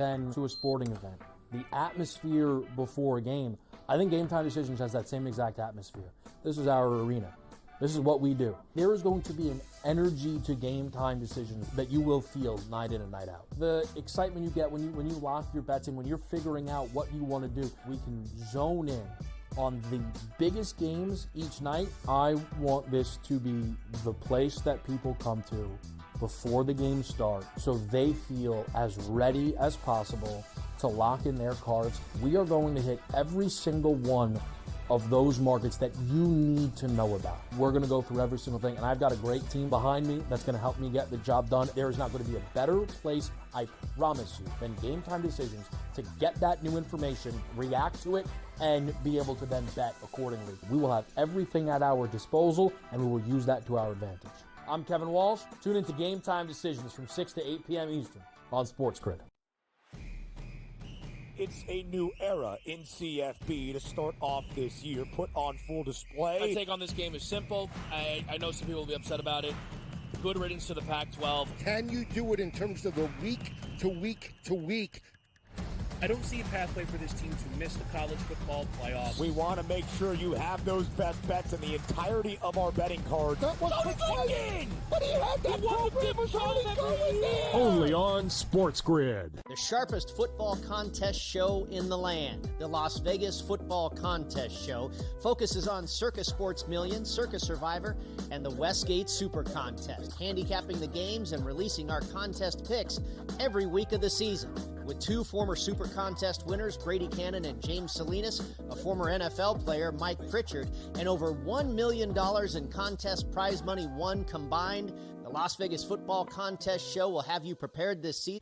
than to a sporting event. The atmosphere before a game, I think Game Time Decisions has that same exact atmosphere. This is our arena. This is what we do. There is going to be an energy to Game Time Decisions that you will feel night in and night out. The excitement you get when you lock your bets in, when you're figuring out what you want to do, we can zone in on the biggest games each night. I want this to be the place that people come to before the games start so they feel as ready as possible to lock in their cards. We are going to hit every single one of those markets that you need to know about. We're gonna go through every single thing, and I've got a great team behind me that's gonna help me get the job done. There is not gonna be a better place, I promise you, than Game Time Decisions to get that new information, react to it, and be able to then bet accordingly. We will have everything at our disposal, and we will use that to our advantage. I'm Kevin Walsh. Tune into Game Time Decisions from 6 to 8 p.m. Eastern on SportsGrid. It's a new era in CFB to start off this year, put on full display. My take on this game is simple. I know some people will be upset about it. Good riddance to the Pac-12. Can you do it in terms of the week to week to week? I don't see a pathway for this team to miss the college football playoffs. We want to make sure you have those best bets in the entirety of our betting cards. That was again! But he had that program was already going there! Only on SportsGrid. The sharpest football contest show in the land, the Las Vegas Football Contest Show, focuses on Circus Sports Million, Circus Survivor, and the Westgate Super Contest, handicapping the games and releasing our contest picks every week of the season. With two former Super Contest winners, Brady Cannon and James Salinas, a former NFL player, Mike Pritchard, and over $1 million in contest prize money won combined, the Las Vegas Football Contest Show will have you prepared this season.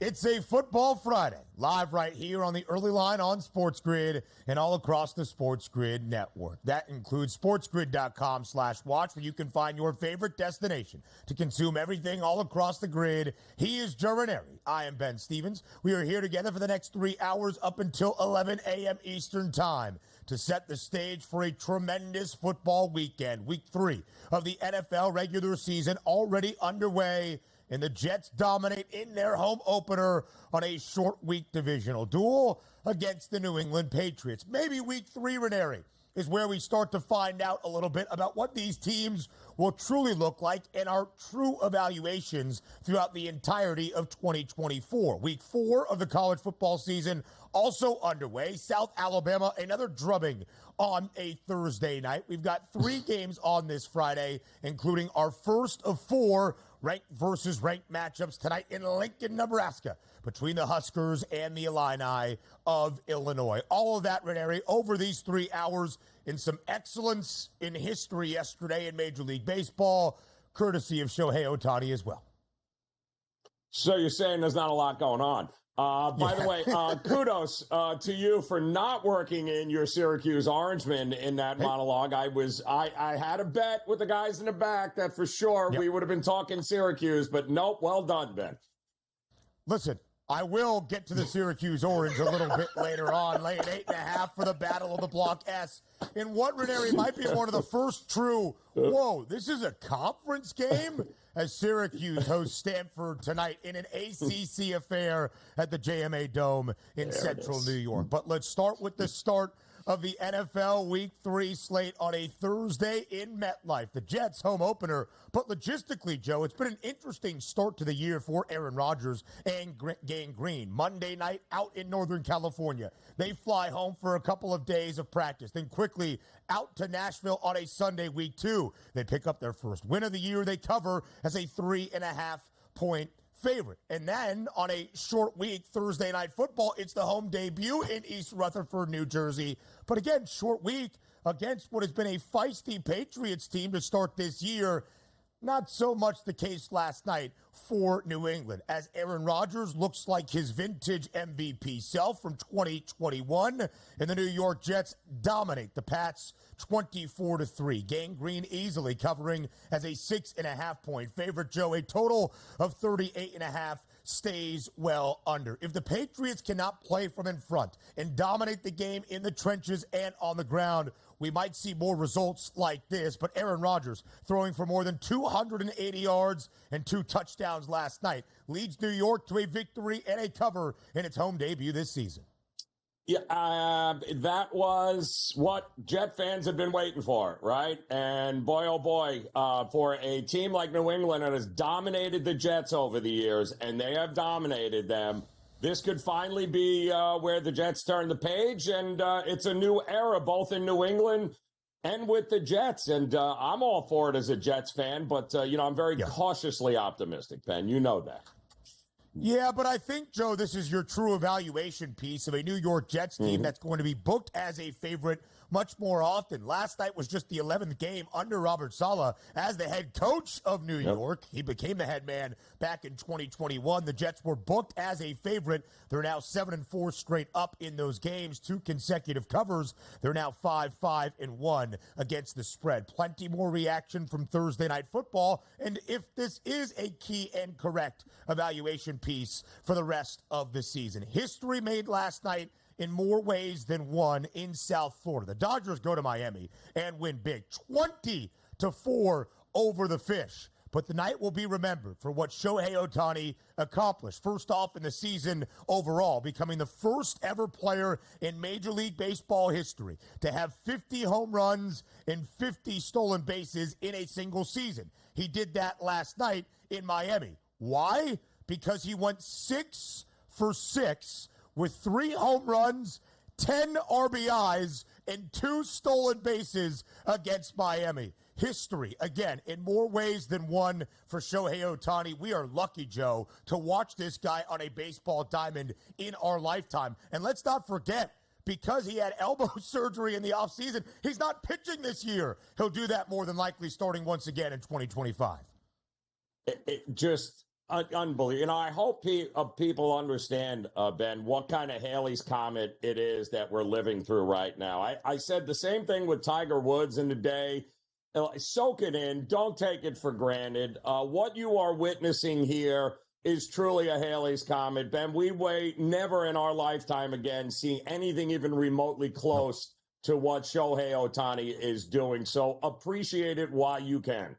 It's a Football Friday, live right here on the early line on SportsGrid and all across the SportsGrid network. That includes sportsgrid.com/watch, where you can find your favorite destination to consume everything all across the grid. He is Joe Ranieri. I am Ben Stevens. We are here together for the next 3 hours up until 11 a.m. Eastern Time to set the stage for a tremendous football weekend. Week 3 of the NFL regular season already underway, and the Jets dominate in their home opener on a short week divisional duel against the New England Patriots. Maybe week 3, Ranieri, is where we start to find out a little bit about what these teams will truly look like and our true evaluations throughout the entirety of 2024. Week 4 of the college football season also underway. South Alabama, another drubbing on a Thursday night. We've got 3 games on this Friday, including our first of 4 ranked versus ranked matchups tonight in Lincoln, Nebraska, between the Huskers and the Illini of Illinois. All of that, Ranieri, over these 3 hours in some excellence in history yesterday in Major League Baseball, courtesy of Shohei Ohtani as well. So you're saying there's not a lot going on. By the way, kudos to you for not working in your Syracuse Orangemen in that monologue. I had a bet with the guys in the back that for sure we would have been talking Syracuse, but nope, well done, Ben. Listen, I will get to the Syracuse Orange a little bit later on, laying 8.5 for the Battle of the Block S. In what, Ranieri, might be one of the first true, whoa, this is a conference game? As Syracuse hosts Stanford tonight in an ACC affair at the JMA Dome in Central New York. But let's start with the start of the NFL Week 3 slate on a Thursday in MetLife. The Jets home opener, but logistically, Joe, it's been an interesting start to the year for Aaron Rodgers and Gang Green. Monday night out in Northern California. They fly home for a couple of days of practice, then quickly out to Nashville on a Sunday, Week 2. They pick up their first win of the year. They cover as a 3.5-point favorite. And then on a short week, Thursday Night Football, it's the home debut in East Rutherford, New Jersey. But again, short week against what has been a feisty Patriots team to start this year. Not so much the case last night for New England, as Aaron Rodgers looks like his vintage MVP self from 2021, and the New York Jets dominate the Pats 24-3. Gang Green easily covering as a 6.5-point favorite. Joe, a total of 38.5 stays well under. If the Patriots cannot play from in front and dominate the game in the trenches and on the ground, we might see more results like this. But Aaron Rodgers, throwing for more than 280 yards and 2 touchdowns last night, leads New York to a victory and a cover in its home debut this season. Yeah, that was what Jet fans have been waiting for, right? And boy, oh boy, for a team like New England that has dominated the Jets over the years, and they have dominated them, this could finally be where the Jets turn the page, and it's a new era, both in New England and with the Jets. And I'm all for it as a Jets fan, but, I'm very cautiously optimistic, Ben. You know that. Yeah, but I think, Joe, this is your true evaluation piece of a New York Jets team that's going to be booked as a favorite much more often. Last night was just the 11th game under Robert Saleh as the head coach of New York. He became the head man back in 2021. The Jets were booked as a favorite. They're now 7-4 straight up in those games, 2 consecutive covers. They're now 5-5-1 against the spread. Plenty more reaction from Thursday Night Football. And if this is a key and correct evaluation piece for the rest of the season, history made last night in more ways than one in South Florida. The Dodgers go to Miami and win big, 20-4 over the Fish. But the night will be remembered for what Shohei Ohtani accomplished. First off in the season overall, becoming the first ever player in Major League Baseball history to have 50 home runs and 50 stolen bases in a single season. He did that last night in Miami. Why? Because he went 6 for 6 with 3 home runs, 10 RBIs, and 2 stolen bases against Miami. History, again, in more ways than one for Shohei Ohtani. We are lucky, Joe, to watch this guy on a baseball diamond in our lifetime. And let's not forget, because he had elbow surgery in the offseason, he's not pitching this year. He'll do that more than likely starting once again in 2025. It just unbelievable. I hope people understand, Ben, what kind of Halley's Comet it is that we're living through right now. I said the same thing with Tiger Woods in the day. Soak it in. Don't take it for granted. What you are witnessing here is truly a Halley's Comet. Ben, we may never in our lifetime again see anything even remotely close to what Shohei Ohtani is doing. So appreciate it while you can.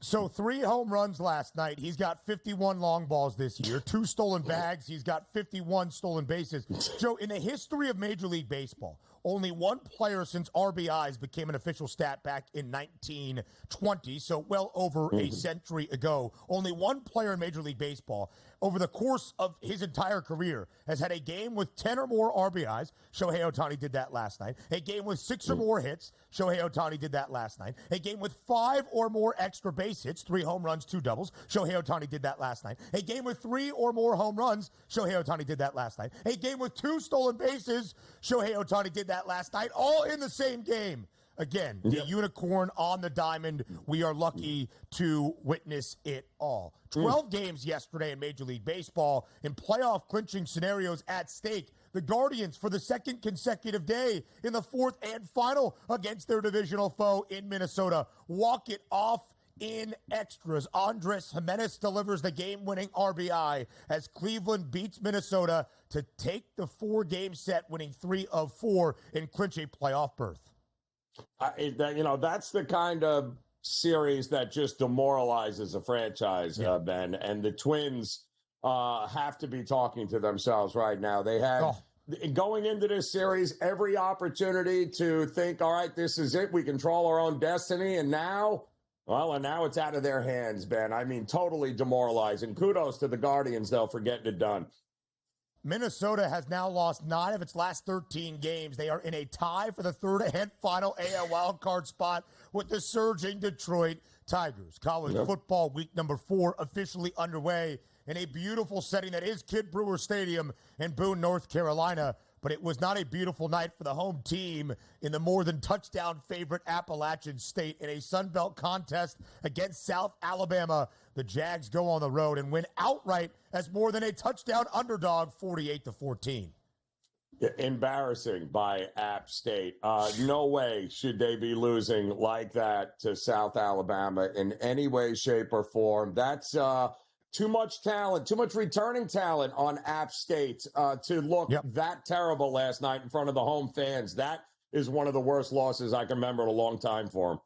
So 3 home runs last night. He's got 51 long balls this year, 2 stolen bags. He's got 51 stolen bases. Joe, in the history of Major League Baseball, only one player since RBIs became an official stat back in 1920, so well over a century ago. Only one player in Major League Baseball over the course of his entire career has had a game with 10 or more RBIs. Shohei Ohtani did that last night. A game with 6 or more hits. Shohei Ohtani did that last night. A game with 5 or more extra base hits, 3 home runs, 2 doubles. Shohei Ohtani did that last night. A game with 3 or more home runs. Shohei Ohtani did that last night. A game with 2 stolen bases. Shohei Ohtani did that last night, all in the same game. Again, the unicorn on the diamond. We are lucky to witness it all. 12 games yesterday in Major League Baseball in playoff clinching scenarios at stake. The Guardians, for the second consecutive day in the 4th and final against their divisional foe in Minnesota, walk it off in extras. Andres Jimenez delivers the game-winning RBI as Cleveland beats Minnesota to take the 4-game set, winning 3 of 4 and clinch a playoff berth. That's the kind of series that just demoralizes a franchise, Ben. And the Twins have to be talking to themselves right now. They had, going into this series, every opportunity to think, all right, this is it. We control our own destiny. And now it's out of their hands, Ben. I mean, totally demoralizing. Kudos to the Guardians, though, for getting it done. Minnesota has now lost 9 of its last 13 games. They are in a tie for the 3rd and final AL wildcard spot with the surging Detroit Tigers. College football week number 4 officially underway in a beautiful setting that is Kid Brewer Stadium in Boone, North Carolina. but it was not a beautiful night for the home team in the more than touchdown favorite Appalachian State in a Sun Belt contest against South Alabama. The Jags go on the road and win outright as more than a touchdown underdog, 48-14. Embarrassing by App State. No way should they be losing like that to South Alabama in any way, shape, or form. That's too much talent, too much returning talent on App State to look that terrible last night in front of the home fans. That is one of the worst losses I can remember in a long time for them.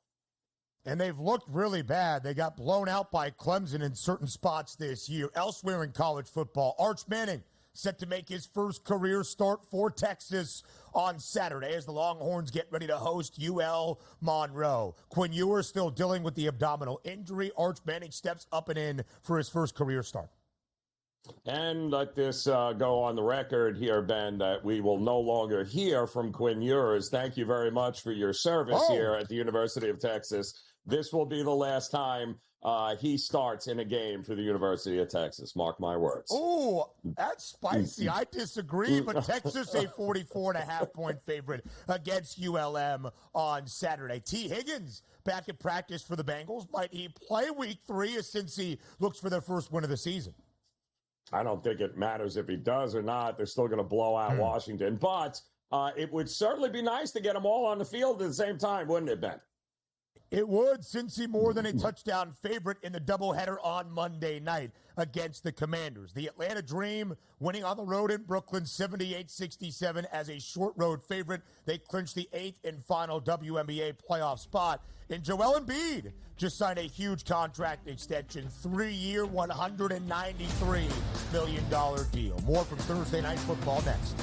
And they've looked really bad. They got blown out by Clemson in certain spots this year. Elsewhere in college football, Arch Manning set to make his first career start for Texas on Saturday as the Longhorns get ready to host UL Monroe. Quinn Ewers still dealing with the abdominal injury. Arch Manning steps up and in for his first career start. And let this go on the record here, Ben, that we will no longer hear from Quinn Ewers. Thank you very much for your service here at the University of Texas. This will be the last time he starts in a game for the University of Texas. Mark my words. Oh, that's spicy. I disagree, but Texas a 44.5-point favorite against ULM on Saturday. T. Higgins back at practice for the Bengals. Might he play week 3 since he looks for their first win of the season? I don't think it matters if he does or not. They're still going to blow out Washington. But it would certainly be nice to get them all on the field at the same time, wouldn't it, Ben? It would, Cincy more than a touchdown favorite in the doubleheader on Monday night against the Commanders. The Atlanta Dream winning on the road in Brooklyn 78-67 as a short road favorite. They clinched the 8th and final WNBA playoff spot. And Joel Embiid just signed a huge contract extension, 3-year, $193 million deal. More from Thursday Night Football next.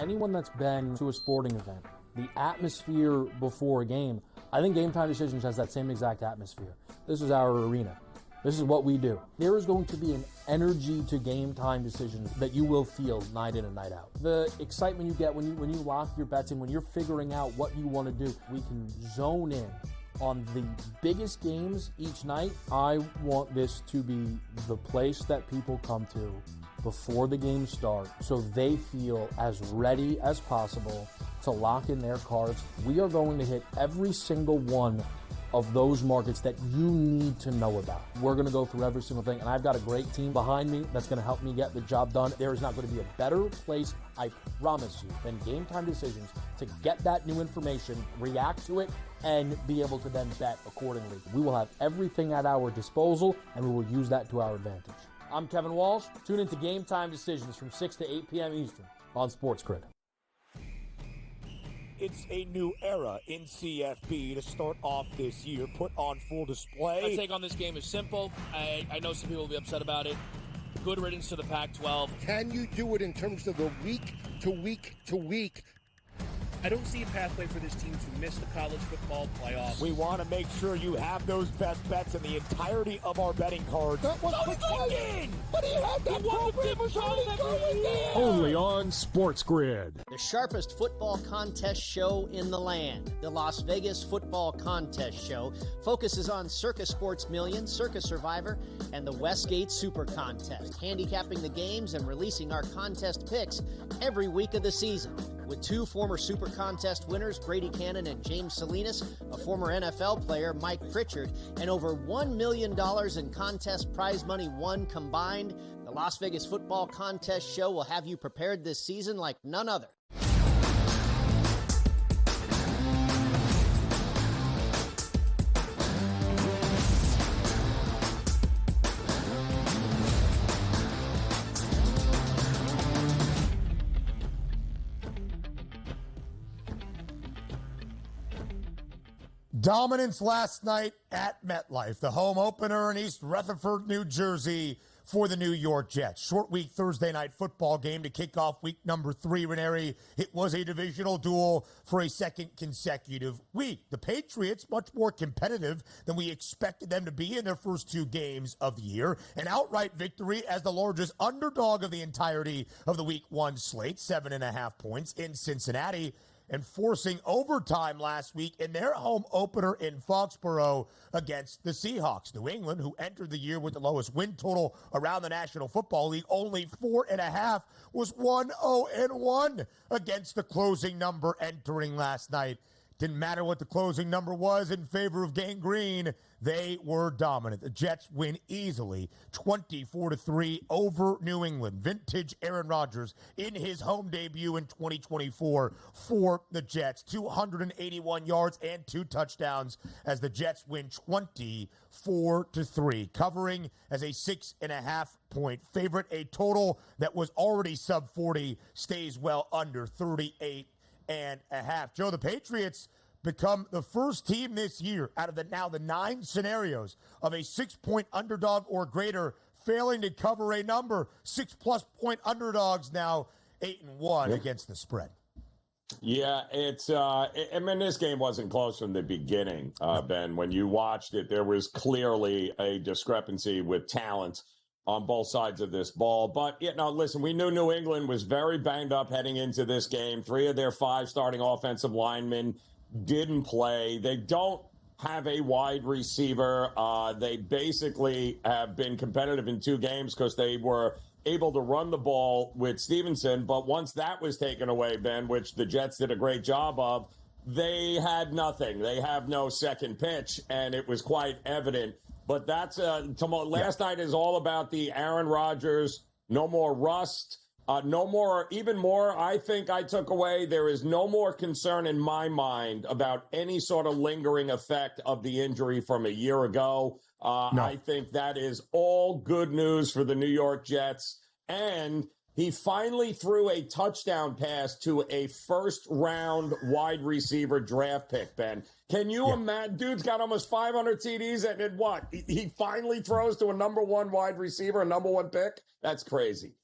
Anyone that's been to a sporting event, the atmosphere before a game, I think Game Time Decisions has that same exact atmosphere. This is our arena. This is what we do. There is going to be an energy to Game Time Decisions that you will feel night in and night out. The excitement you get when you lock your bets in, when you're figuring out what you want to do, we can zone in on the biggest games each night. I want this to be the place that people come to before the games start so they feel as ready as possible to lock in their cards. We are going to hit every single one of those markets that you need to know about. We're going to go through every single thing, and I've got a great team behind me that's going to help me get the job done. There is not going to be a better place, I promise you, than Game Time Decisions to get that new information, react to it, and be able to then bet accordingly. We will have everything at our disposal, and we will use that to our advantage. I'm Kevin Walsh. Tune into Game Time Decisions from 6 to 8 p.m. Eastern on SportsGrid. It's a new era in CFB to start off this year, put on full display. My take on this game is simple. I know some people will be upset about it. Good riddance to the Pac-12. Can you do it in terms of the week to week to week? I don't see a pathway for this team to miss the college football playoff. We want to make sure you have those best bets in the entirety of our betting cards. That was but he had that program was already going there. Only on SportsGrid. The sharpest football contest show in the land, the Las Vegas Football Contest Show, focuses on Circus Sports Million, Circus Survivor, and the Westgate Super Contest, handicapping the games and releasing our contest picks every week of the season. With 2 former Super Contest winners, Brady Cannon and James Salinas, a former NFL player, Mike Pritchard, and over $1 million in contest prize money won combined, the Las Vegas Football Contest Show will have you prepared this season like none other. Dominance last night at MetLife, the home opener in East Rutherford, New Jersey, for the New York Jets. Short week Thursday night football game to kick off week number 3, Ranieri. It was a divisional duel for a second consecutive week. The Patriots, much more competitive than we expected them to be in their first 2 games of the year. An outright victory as the largest underdog of the entirety of the week 1 slate, 7.5 points in Cincinnati, and forcing overtime last week in their home opener in Foxborough against the Seahawks. New England, who entered the year with the lowest win total around the National Football League, only 4.5, was 1-0-1 against the closing number entering last night. Didn't matter what the closing number was in favor of Gang Green. They were dominant. The Jets win easily, 24-3 over New England. Vintage Aaron Rodgers in his home debut in 2024 for the Jets. 281 yards and 2 touchdowns as the Jets win 24-3, covering as a 6.5-point favorite. A total that was already sub 40 stays well under 38.5. Joe, the Patriots become the first team this year out of the 9 scenarios of a 6-point underdog or greater failing to cover a number. 6+ point underdogs now 8-1 against the spread. Yeah, I mean, this game wasn't close from the beginning, Ben. When you watched it, there was clearly a discrepancy with talent on both sides of this ball. But, listen, we knew New England was very banged up heading into this game. 3 of their 5 starting offensive linemen didn't play. They don't have a wide receiver. They basically have been competitive in 2 games because they were able to run the ball with Stevenson. But once that was taken away, Ben, which the Jets did a great job of, they had nothing. They have no second pitch, and it was quite evident. But that's last night is all about the Aaron Rodgers, no more rust, no more, even more, I think I took away, there is no more concern in my mind about any sort of lingering effect of the injury from a year ago. No. I think that is all good news for the New York Jets. And he finally threw a touchdown pass to a first-round wide receiver draft pick, Ben. Can you imagine? Dude's got almost 500 TDs, and what? He finally throws to a number 1 wide receiver, a number 1 pick? That's crazy.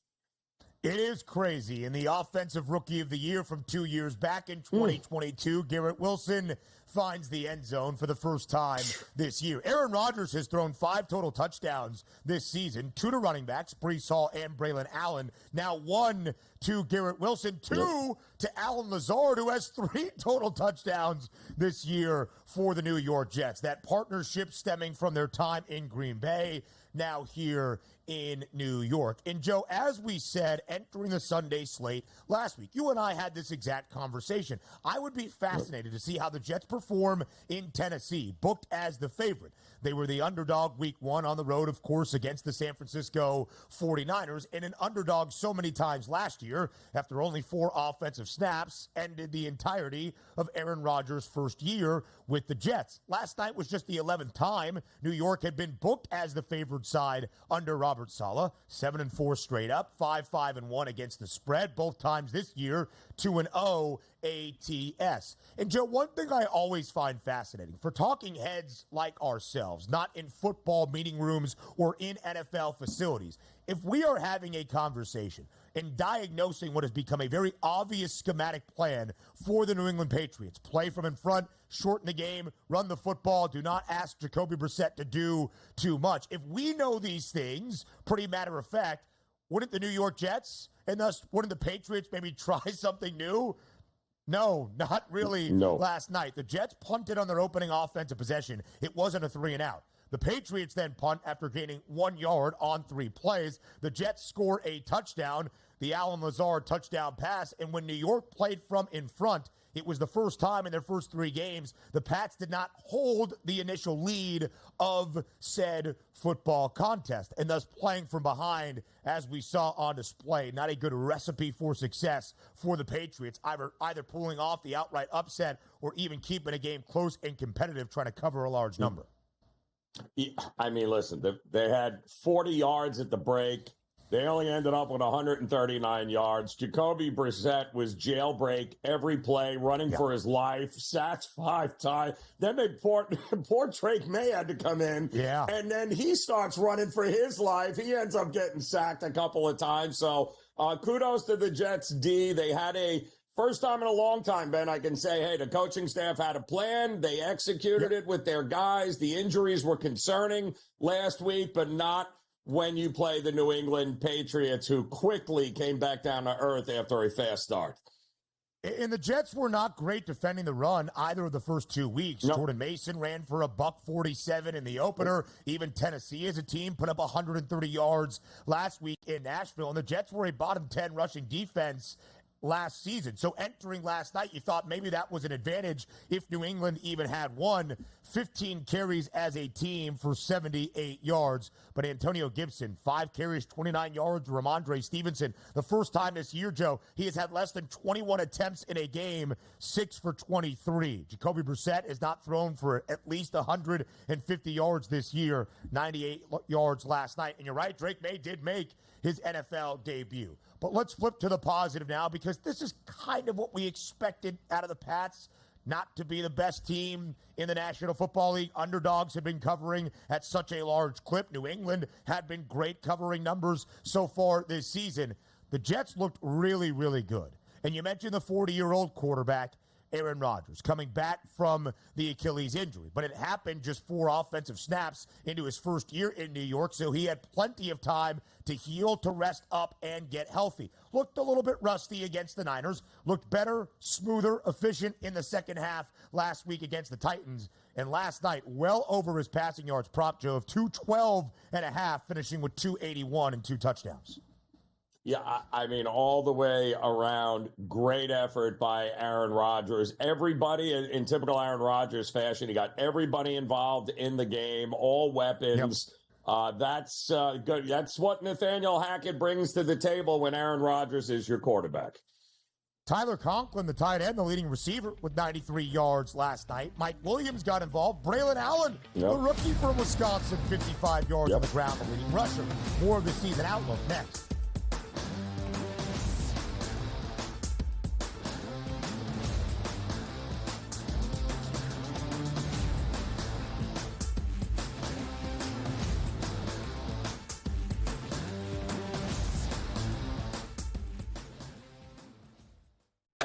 It is crazy. In the Offensive Rookie of the Year from 2 years back in 2022, Garrett Wilson finds the end zone for the first time this year. Aaron Rodgers has thrown 5 total touchdowns this season, 2 to running backs, Breece Hall and Braylon Allen. Now 1 to Garrett Wilson, 2 to Allen Lazard, who has 3 total touchdowns this year for the New York Jets. That partnership stemming from their time in Green Bay, now here in New York. And Joe, as we said, entering the Sunday slate last week, you and I had this exact conversation. I would be fascinated to see how the Jets perform in Tennessee, booked as the favorite. They were the underdog week 1 on the road, of course, against the San Francisco 49ers, and an underdog so many times last year after only 4 offensive snaps, ended the entirety of Aaron Rodgers' first year with the Jets. Last night was just the 11th time New York had been booked as the favored side under Robert Saleh. 7-4 straight up, 5-5-1 against the spread, both times this year, 2-0 ATS. And Joe, one thing I always find fascinating, for talking heads like ourselves, not in football meeting rooms or in NFL facilities, if we are having a conversation and diagnosing what has become a very obvious schematic plan for the New England Patriots, play from in front, shorten the game, run the football, do not ask Jacoby Brissett to do too much. If we know these things, pretty matter of fact, wouldn't the New York Jets, and thus wouldn't the Patriots maybe try something new? No, not really. No. Last night. The Jets punted on their opening offensive possession. It wasn't a 3-and-out. The Patriots then punt after gaining 1 yard on 3 plays. The Jets score a touchdown, the Allen Lazard touchdown pass, and when New York played from in front, it was the first time in their first 3 games the Pats did not hold the initial lead of said football contest, and thus playing from behind, as we saw on display. Not a good recipe for success for the Patriots, either pulling off the outright upset or even keeping a game close and competitive, trying to cover a large number. I mean, listen, they had 40 yards at the break. They only ended up with 139 yards. Jacoby Brissett was jailbreak every play, running for his life, sacks 5 times. Then poor Drake May had to come in. Yeah. And then he starts running for his life. He ends up getting sacked a couple of times. So kudos to the Jets D. They had a first time in a long time, Ben, I can say, hey, the coaching staff had a plan. They executed it with their guys. The injuries were concerning last week, but not when you play the New England Patriots, who quickly came back down to earth after a fast start. And the Jets were not great defending the run either of the first 2 weeks. Nope. Jordan Mason ran for $147 in the opener. Even Tennessee as a team put up 130 yards last week in Nashville. And the Jets were a bottom 10 rushing defense last season. So entering last night, you thought maybe that was an advantage if New England even had one. 15 carries as a team for 78 yards. But Antonio Gibson, 5 carries, 29 yards. Ramondre Stevenson, the first time this year, Joe, he has had less than 21 attempts in a game, 6 for 23. Jacoby Brissett has not thrown for at least 150 yards this year, 98 yards last night. And you're right, Drake May did make his NFL debut. But let's flip to the positive now, because this is kind of what we expected out of the Pats. Not to be the best team in the National Football League. Underdogs have been covering at such a large clip. New England had been great covering numbers so far this season. The Jets looked really, really good. And you mentioned the 40-year-old quarterback, Aaron Rodgers, coming back from the Achilles injury. But it happened just 4 offensive snaps into his first year in New York, so he had plenty of time to heal, to rest up, and get healthy. Looked a little bit rusty against the Niners. Looked better, smoother, efficient in the second half last week against the Titans. And last night, well over his passing yards prop, Joe, of 212 and a half, finishing with 281 and 2 touchdowns. Yeah, I mean, all the way around, great effort by Aaron Rodgers. Everybody, in typical Aaron Rodgers fashion, he got everybody involved in the game, all weapons. That's good. That's what Nathaniel Hackett brings to the table when Aaron Rodgers is your quarterback. Tyler Conklin, the tight end, the leading receiver, with 93 yards last night. Mike Williams got involved. Braylon Allen, the rookie from Wisconsin, 55 yards on the ground, the leading rusher. More of the season outlook next.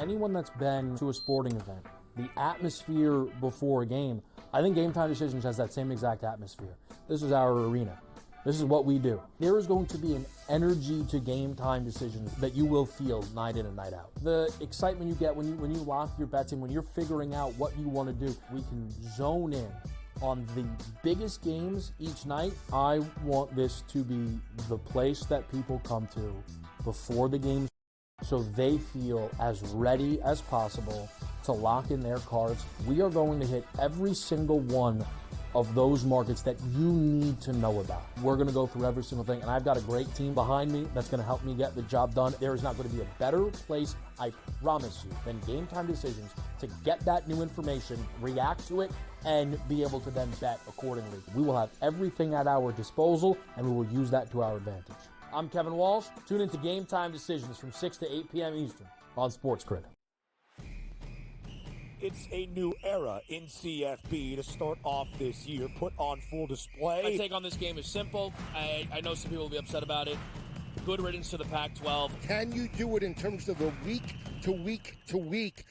Anyone that's been to a sporting event, the atmosphere before a game, I think Game Time Decisions has that same exact atmosphere. This is our arena. This is what we do. There is going to be an energy to Game Time Decisions that you will feel night in and night out. The excitement you get when you lock your bets in, when you're figuring out what you want to do, we can zone in on the biggest games each night. I want this to be the place that people come to before the game, so they feel as ready as possible to lock in their cards. We are going to hit every single one of those markets that you need to know about. We're going to go through every single thing, and I've got a great team behind me that's going to help me get the job done. There is not going to be a better place, I promise you, than Game Time Decisions to get that new information, react to it, and be able to then bet accordingly. We will have everything at our disposal, and we will use that to our advantage. I'm Kevin Walsh. Tune into Game Time Decisions from 6 to 8 p.m. Eastern on SportsGrid. It's a new era in CFB to start off this year, put on full display. My take on this game is simple. I know some people will be upset about it. Good riddance to the Pac-12. Can you do it in terms of the week to week to week?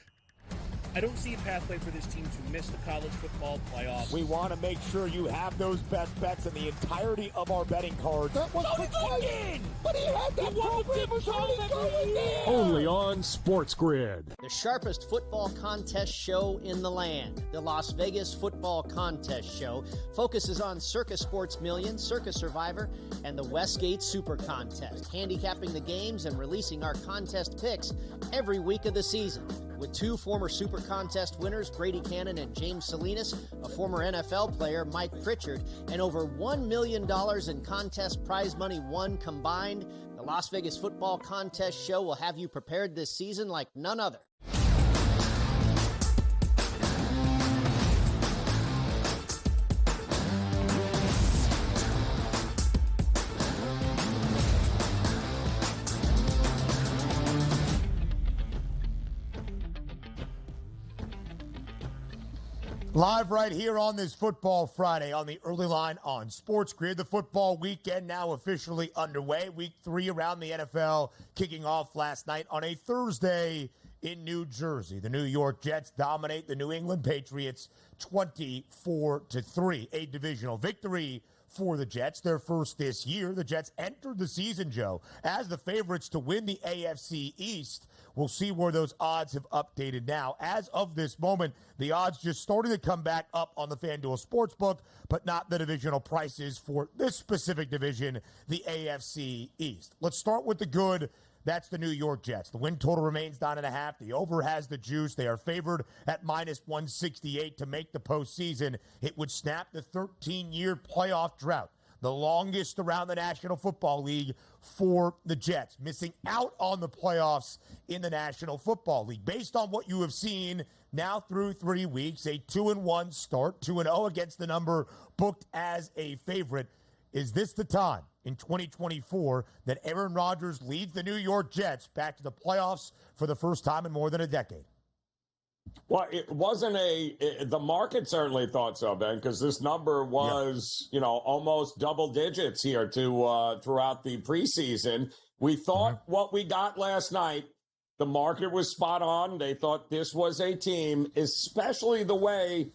I don't see a pathway for this team to miss the college football playoffs. We want to make sure you have those best bets in the entirety of our betting cards. That was in! But he had that program was only going there! Only on SportsGrid. The sharpest football contest show in the land, the Las Vegas Football Contest Show, focuses on Circus Sports Million, Circus Survivor, and the Westgate Super Contest, handicapping the games and releasing our contest picks every week of the season. With 2 former Super Contest winners, Brady Cannon and James Salinas, a former NFL player, Mike Pritchard, and over $1 million in contest prize money won combined, the Las Vegas Football Contest Show will have you prepared this season like none other. Live right here on this Football Friday on the early line on SportsGrid. The football weekend now officially underway. Week 3 around the NFL kicking off last night on a Thursday in New Jersey. The New York Jets dominate the New England Patriots 24-3. A divisional victory for the Jets, their first this year. The Jets entered the season, Joe, as the favorites to win the AFC East. We'll see where those odds have updated now. As of this moment, the odds just starting to come back up on the FanDuel Sportsbook, but not the divisional prices for this specific division, the AFC East. Let's start with the good. That's the New York Jets. The win total remains 9.5. The over has the juice. They are favored at minus 168 to make the postseason. It would snap the 13-year playoff drought, the longest around the National Football League for the Jets, missing out on the playoffs in the National Football League. Based on what you have seen now through 3 weeks, a 2-1 start, 2-0 against the number booked as a favorite. Is this the time in 2024 that Aaron Rodgers leads the New York Jets back to the playoffs for the first time in more than a decade? Well, it wasn't the market certainly thought so, Ben, because this number was, almost double digits here throughout the preseason. We thought what we got last night, the market was spot on. They thought this was a team, especially the way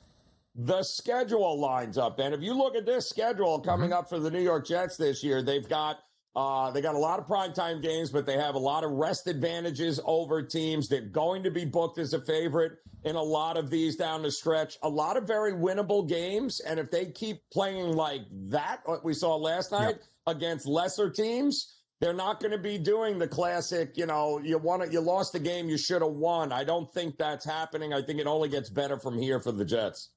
the schedule lines up. And if you look at this schedule coming up for the New York Jets this year, they've got a lot of primetime games, but they have a lot of rest advantages over teams. They're going to be booked as a favorite in a lot of these down the stretch. A lot of very winnable games. And if they keep playing like that, what we saw last night against lesser teams, they're not going to be doing the classic, you lost the game you should have won. I don't think that's happening. I think it only gets better from here for the Jets.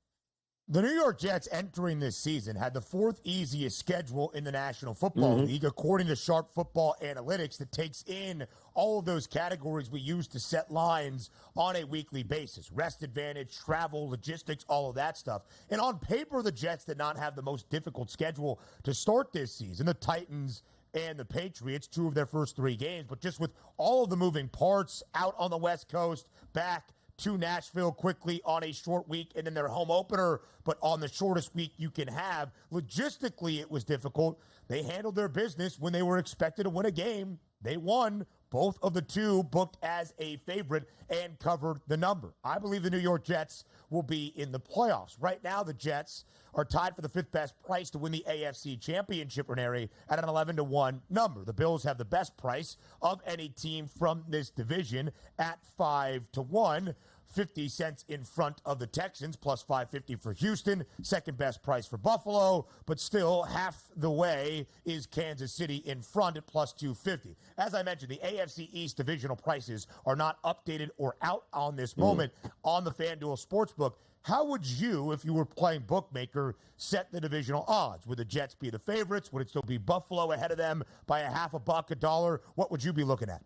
The New York Jets entering this season had the 4th easiest schedule in the National Football League, according to Sharp Football Analytics, that takes in all of those categories we use to set lines on a weekly basis. Rest advantage, travel, logistics, all of that stuff. And on paper, the Jets did not have the most difficult schedule to start this season. The Titans and the Patriots, 2 of their first 3 games, but just with all of the moving parts out on the West Coast, back to Nashville quickly on a short week, and then their home opener, but on the shortest week you can have. Logistically, it was difficult. They handled their business when they were expected to win a game. They won both of the 2 booked as a favorite and covered the number. I believe the New York Jets will be in the playoffs. Right now, the Jets are tied for the 5th best price to win the AFC Championship, Ranieri, at an 11-1 number. The Bills have the best price of any team from this division at 5-1. 50 cents in front of the Texans, plus 550 for Houston. Second best price for Buffalo, but still half the way is Kansas City in front at plus 250. As I mentioned, the AFC East divisional prices are not updated or out on this moment on the FanDuel Sportsbook. How would you, if you were playing bookmaker, set the divisional odds? Would the Jets be the favorites? Would it still be Buffalo ahead of them by a half a buck, $1? What would you be looking at?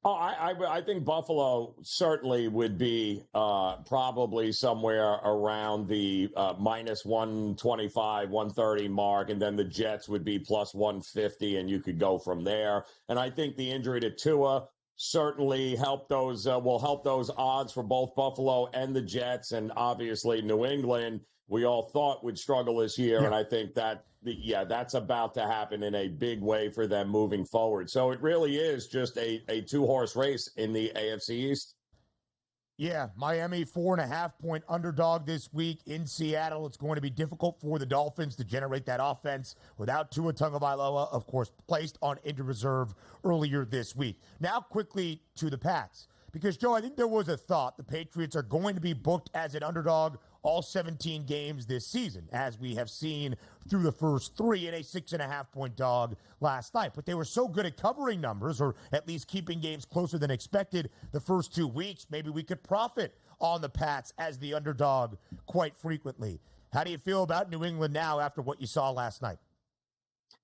Oh, I think Buffalo certainly would be probably somewhere around the minus 125, 130 mark, and then the Jets would be plus 150, and you could go from there. And I think the injury to Tua certainly will help those odds for both Buffalo and the Jets, and obviously New England, we all thought would struggle this year, and I think that's about to happen in a big way for them moving forward. So it really is just a 2-horse race in the AFC East. Yeah, Miami 4.5-point underdog this week in Seattle. It's going to be difficult for the Dolphins to generate that offense without Tua Tagovailoa, of course, placed on injured reserve earlier this week. Now quickly to the Pats, because, Joe, I think there was a thought the Patriots are going to be booked as an underdog all 17 games this season, as we have seen through the first 3 and a 6.5-point dog last night. But they were so good at covering numbers, or at least keeping games closer than expected the first 2 weeks, maybe we could profit on the Pats as the underdog quite frequently. How do you feel about New England now after what you saw last night?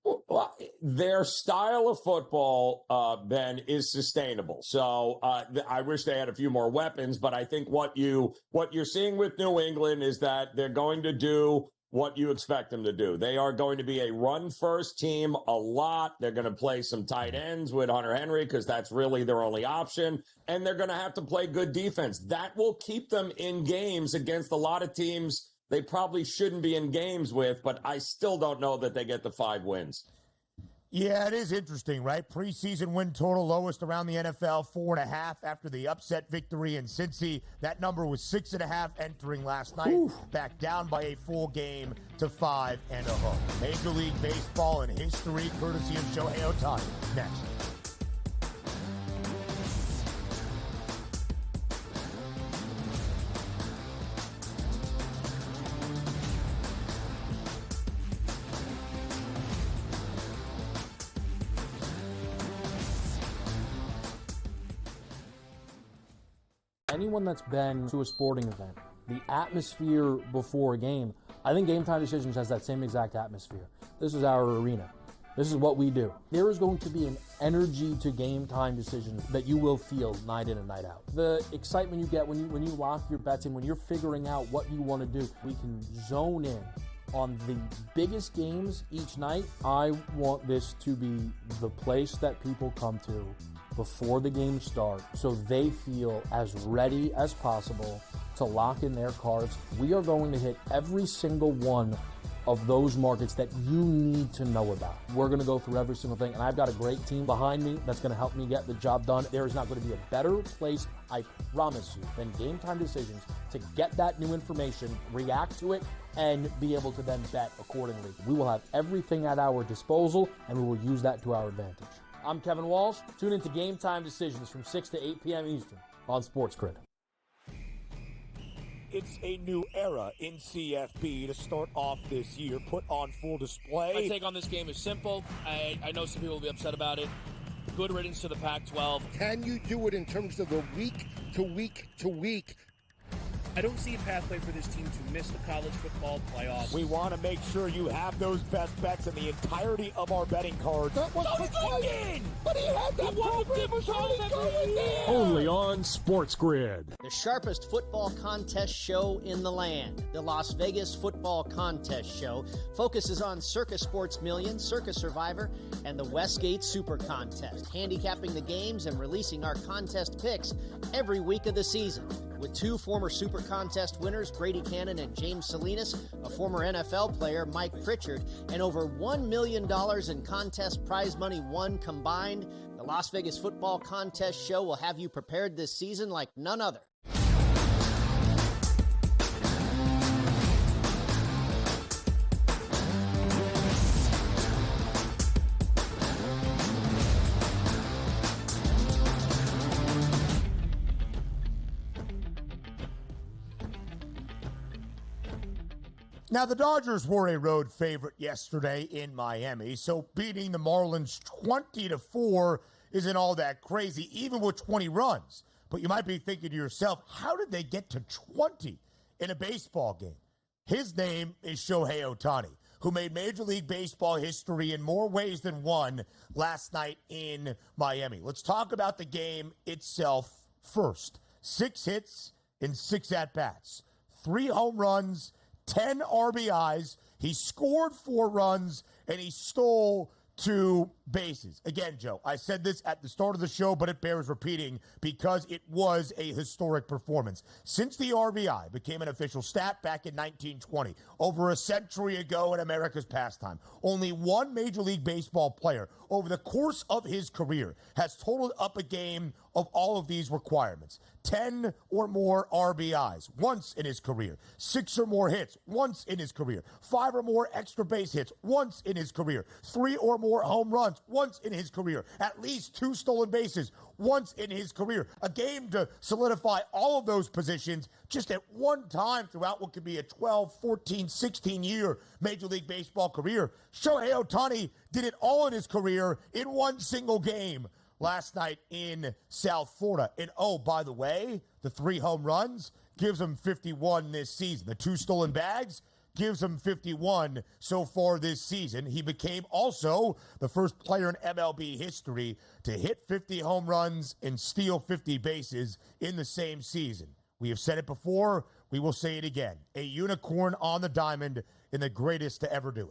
Well, their style of football, Ben, is sustainable. So I wish they had a few more weapons, but I think what you're seeing with New England is that they're going to do what you expect them to do. They are going to be a run-first team a lot. They're going to play some tight ends with Hunter Henry because that's really their only option, and they're going to have to play good defense. That will keep them in games against a lot of teams they probably shouldn't be in games with, but I still don't know that they get the 5 wins. Yeah, it is interesting, right? Preseason win total lowest around the NFL, 4.5 after the upset victory in Cincy. That number was 6.5 entering last night, back down by a full game to 5.5. Major League Baseball in history, courtesy of Shohei Ohtani. Next. Anyone that's been to a sporting event, the atmosphere before a game, I think Game Time Decisions has that same exact atmosphere. This is our arena. This is what we do. There is going to be an energy to Game Time Decisions that you will feel night in and night out. The excitement you get when you lock your bets in, when you're figuring out what you want to do, we can zone in on the biggest games each night. I want this to be the place that people come to before the game starts so they feel as ready as possible to lock in their cards. We are going to hit every single one of those markets that you need to know about. We're going to go through every single thing, and I've got a great team behind me that's going to help me get the job done. There is not going to be a better place, I promise you, than Game Time Decisions to get that new information, react to it, and be able to then bet accordingly. We will have everything at our disposal, and we will use that to our advantage. I'm Kevin Walsh. Tune into Game Time Decisions from 6 to 8 p.m. Eastern on SportsGrid. It's a new era in CFB to start off this year, put on full display. My take on this game is simple. I know some people will be upset about it. Good riddance to the Pac-12. Can you do it in terms of the week to week to week? I don't see a pathway for this team to miss the college football playoffs. We want to make sure you have those best bets in the entirety of our betting cards. That was in, but he had that program was already going there. Only on SportsGrid. The sharpest football contest show in the land, the Las Vegas Football Contest Show, focuses on Circus Sports Million, Circus Survivor, and the Westgate Super Contest, handicapping the games and releasing our contest picks every week of the season. With 2 former Super Contest winners, Brady Cannon and James Salinas, a former NFL player, Mike Pritchard, and over $1 million in contest prize money won combined, the Las Vegas Football Contest Show will have you prepared this season like none other. Now, the Dodgers were a road favorite yesterday in Miami, so beating the Marlins 20-4 isn't all that crazy, even with 20 runs. But you might be thinking to yourself, how did they get to 20 in a baseball game? His name is Shohei Ohtani, who made Major League Baseball history in more ways than one last night in Miami. Let's talk about the game itself first. 6 hits in 6 at-bats, 3 home runs, 10 RBIs, he scored 4 runs, and he stole 2 bases. Again, Joe, I said this at the start of the show, but it bears repeating because it was a historic performance. Since the RBI became an official stat back in 1920, over a century ago in America's pastime, only one Major League Baseball player over the course of his career has totaled up a game of all of these requirements. 10 or more RBIs once in his career, 6 or more hits once in his career, 5 or more extra base hits once in his career, 3 or more home runs once in his career, at least 2 stolen bases once in his career. A game to solidify all of those positions just at one time throughout what could be a 12, 14, 16-year Major League Baseball career. Shohei Ohtani did it all in his career in one single game last night in South Florida. And oh, by the way, the 3 home runs gives him 51 this season. The 2 stolen bags gives him 51 so far this season. He became also the first player in MLB history to hit 50 home runs and steal 50 bases in the same season. We have said it before. We will say it again. A unicorn on the diamond and the greatest to ever do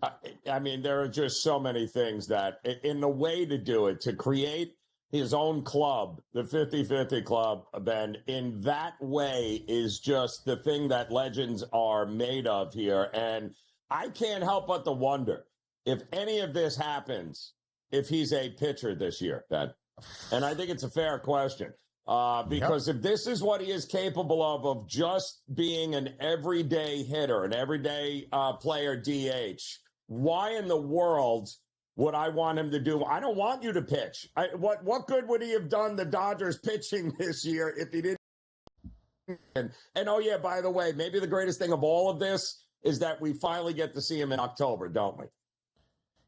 it. I mean, there are just so many things that in the way to do it, to create his own club, the 50-50 club, Ben, in that way is just the thing that legends are made of here. And I can't help but to wonder if any of this happens, if he's a pitcher this year, Ben. And I think it's a fair question. Because if this is what he is capable of just being an everyday hitter, an everyday player DH, why in the world would I want him to do? I don't want you to pitch. What good would he have done the Dodgers pitching this year if he didn't? And oh, yeah, by the way, maybe the greatest thing of all of this is that we finally get to see him in October, don't we?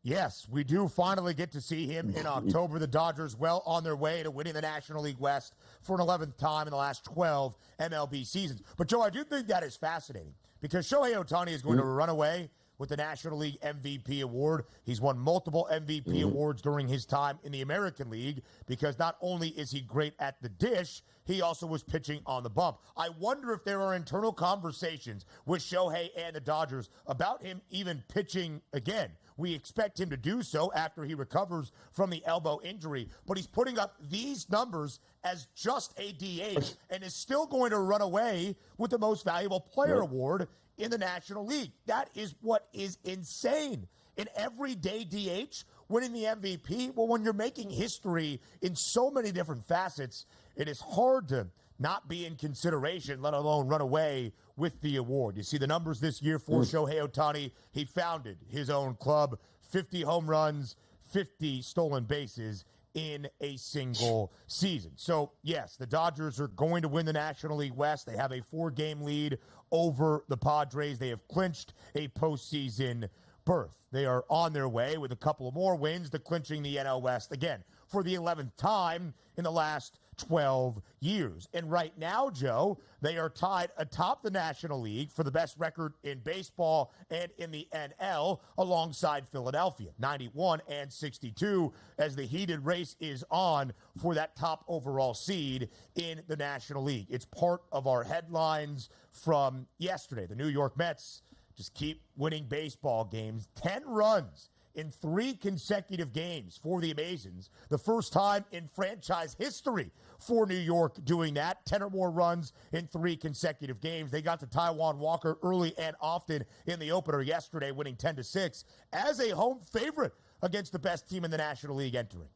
Yes, we do finally get to see him in October. The Dodgers well on their way to winning the National League West for an 11th time in the last 12 MLB seasons. But, Joe, I do think that is fascinating because Shohei Ohtani is going to run away with the National League MVP award. He's won multiple MVP awards during his time in the American League because not only is he great at the dish, he also was pitching on the bump. I wonder if there are internal conversations with Shohei and the Dodgers about him even pitching again. We expect him to do so after he recovers from the elbow injury, but he's putting up these numbers as just a DH and is still going to run away with the most valuable player award in the National League. That is what is insane. An everyday DH winning the MVP, well, when you're making history in so many different facets, it is hard to not be in consideration, let alone run away with the award. You see the numbers this year for Shohei Ohtani. He founded his own club, 50 home runs, 50 stolen bases in a single season. So, yes, the Dodgers are going to win the National League West. They have a 4-game lead over the Padres. They have clinched a postseason berth. They are on their way with a couple of more wins to clinching the NL West again for the 11th time in the last 12 years. And right now, Joe, they are tied atop the National League for the best record in baseball and in the NL alongside Philadelphia, 91 and 62, as the heated race is on for that top overall seed in the National League. It's part of our headlines from yesterday. The New York Mets just keep winning baseball games. 10 runs in 3 consecutive games for the Amazons. The first time in franchise history for New York doing that. 10 or more runs in 3 consecutive games. They got to Taijuan Walker early and often in the opener yesterday, winning 10-6 as a home favorite against the best team in the National League entering.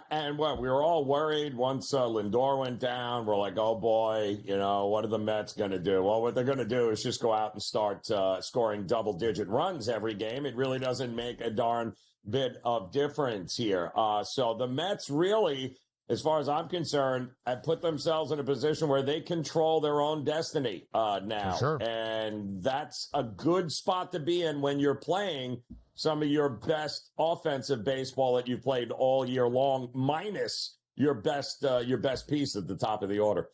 And we were all worried once Lindor went down. We're like, oh, boy, what are the Mets going to do? Well, what they're going to do is just go out and start scoring double-digit runs every game. It really doesn't make a darn bit of difference here. So the Mets really, as far as I'm concerned, have put themselves in a position where they control their own destiny now. Sure. And that's a good spot to be in when you're playing some of your best offensive baseball that you've played all year long, minus your best piece at the top of the order.